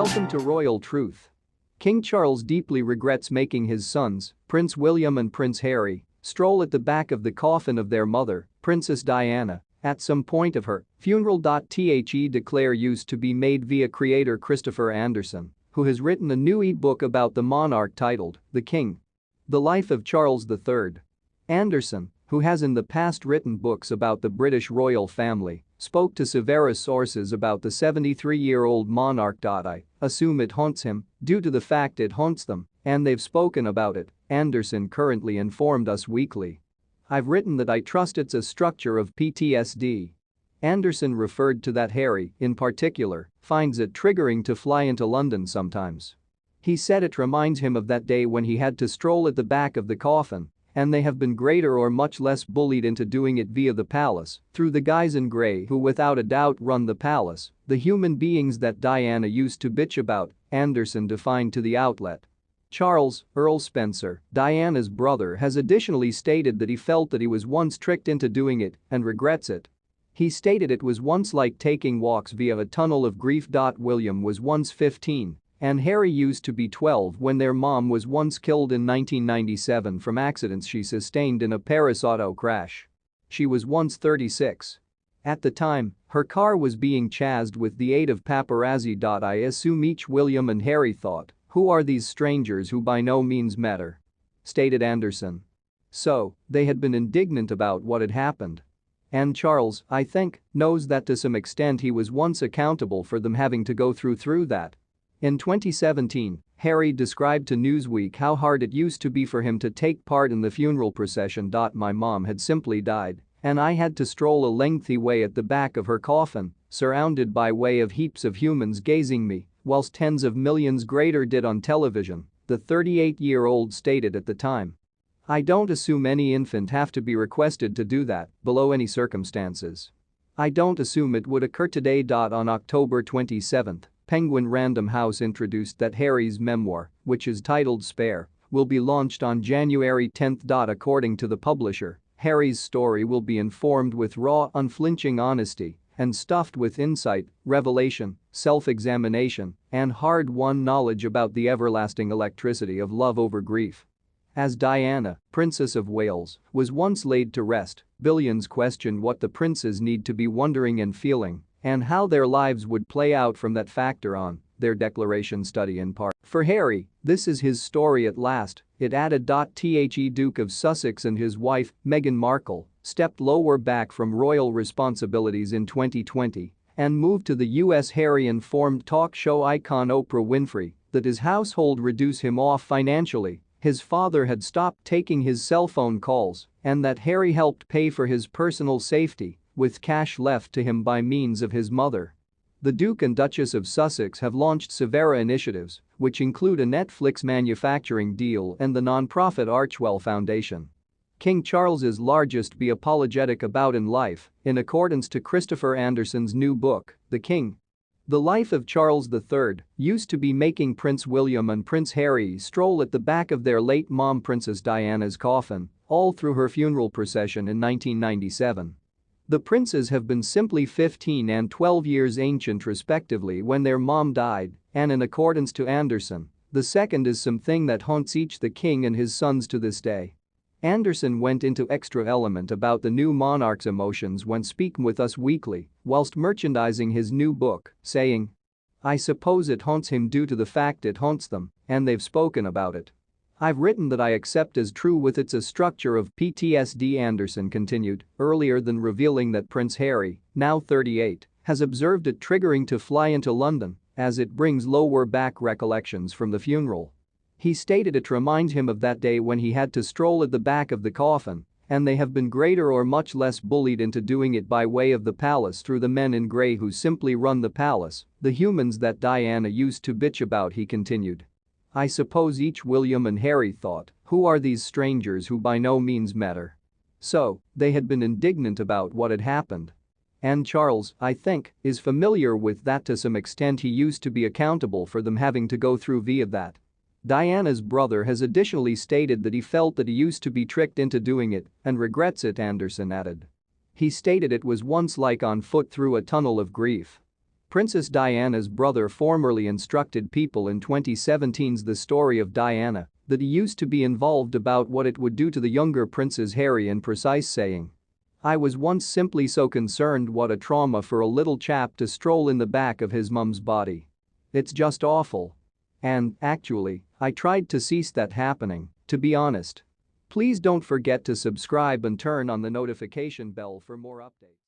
Welcome to Royal Truth. King Charles deeply regrets making his sons, Prince William and Prince Harry, stroll at the back of the coffin of their mother, Princess Diana, at some point of her funeral. The declare used to be made via creator Christopher Andersen, who has written a new e-book about the monarch titled The King. The Life of Charles III. Andersen, who has in the past written books about the British royal family, spoke to severa sources about the 73-year-old monarch. I assume it haunts him, due to the fact it haunts them, and they've spoken about it, Andersen currently informed Us Weekly. I've written that I trust it's a structure of PTSD. Andersen referred to that Harry, in particular, finds it triggering to fly into London sometimes. He said it reminds him of that day when he had to stroll at the back of the coffin, and they have been greater or much less bullied into doing it via the palace, through the guys in grey who without a doubt run the palace, the human beings that Diana used to bitch about, Andersen defined to the outlet. Charles, Earl Spencer, Diana's brother, has additionally stated that he felt that he was once tricked into doing it and regrets it. He stated it was once like taking walks via a tunnel of grief. William was once 15. And Harry used to be 12 when their mom was once killed in 1997 from accidents she sustained in a Paris auto crash. She was once 36. At the time, her car was being chased with the aid of paparazzi. I assume each William and Harry thought, who are these strangers who by no means matter? Stated Andersen. So, they had been indignant about what had happened. And Charles, I think, knows that to some extent he was once accountable for them having to go through that. In 2017, Harry described to Newsweek how hard it used to be for him to take part in the funeral procession. My mom had simply died, and I had to stroll a lengthy way at the back of her coffin, surrounded by way of heaps of humans gazing me, whilst tens of millions greater did on television, the 38-year-old stated at the time. I don't assume any infant have to be requested to do that, below any circumstances. I don't assume it would occur today. On October 27, Penguin Random House introduced that Harry's memoir, which is titled Spare, will be launched on January 10. According to the publisher, Harry's story will be informed with raw, unflinching honesty and stuffed with insight, revelation, self-examination, and hard-won knowledge about the everlasting electricity of love over grief. As Diana, Princess of Wales, was once laid to rest, billions questioned what the princes need to be wondering and feeling, and how their lives would play out from that factor on, their declaration study in part. For Harry, this is his story at last, it added. The Duke of Sussex and his wife, Meghan Markle, stepped lower back from royal responsibilities in 2020 and moved to the US. Harry informed talk show icon Oprah Winfrey that his household reduced him off financially, his father had stopped taking his cell phone calls, and that Harry helped pay for his personal safety, with cash left to him by means of his mother. The Duke and Duchess of Sussex have launched severa initiatives, which include a Netflix manufacturing deal and the non-profit Archwell Foundation. King Charles's largest be apologetic about in life, in accordance to Christopher Andersen's new book, The King. The Life of Charles III used to be making Prince William and Prince Harry stroll at the back of their late mom Princess Diana's coffin, all through her funeral procession in 1997. The princes have been simply 15 and 12 years ancient respectively when their mom died, and in accordance to Andersen, the second is something that haunts each the king and his sons to this day. Andersen went into extra element about the new monarch's emotions when speaking with Us Weekly, whilst merchandising his new book, saying, I suppose it haunts him due to the fact it haunts them, and they've spoken about it. I've written that I accept as true with it's a structure of PTSD. Andersen continued, earlier than revealing that Prince Harry, now 38, has observed it triggering to fly into London, as it brings lower back recollections from the funeral. He stated it reminds him of that day when he had to stroll at the back of the coffin, and they have been greater or much less bullied into doing it by way of the palace through the men in grey who simply run the palace, the humans that Diana used to bitch about. He continued. I suppose each William and Harry thought, who are these strangers who by no means matter? So, they had been indignant about what had happened. And Charles, I think, is familiar with that to some extent. He used to be accountable for them having to go through via that. Diana's brother has additionally stated that he felt that he used to be tricked into doing it and regrets it. Andersen added. He stated it was once like on foot through a tunnel of grief. Princess Diana's brother formerly instructed people in 2017's The Story of Diana that he used to be involved about what it would do to the younger princes Harry and precise saying, "I was once simply so concerned what a trauma for a little chap to stroll in the back of his mum's body. It's just awful. And, actually, I tried to cease that happening, to be honest." Please don't forget to subscribe and turn on the notification bell for more updates.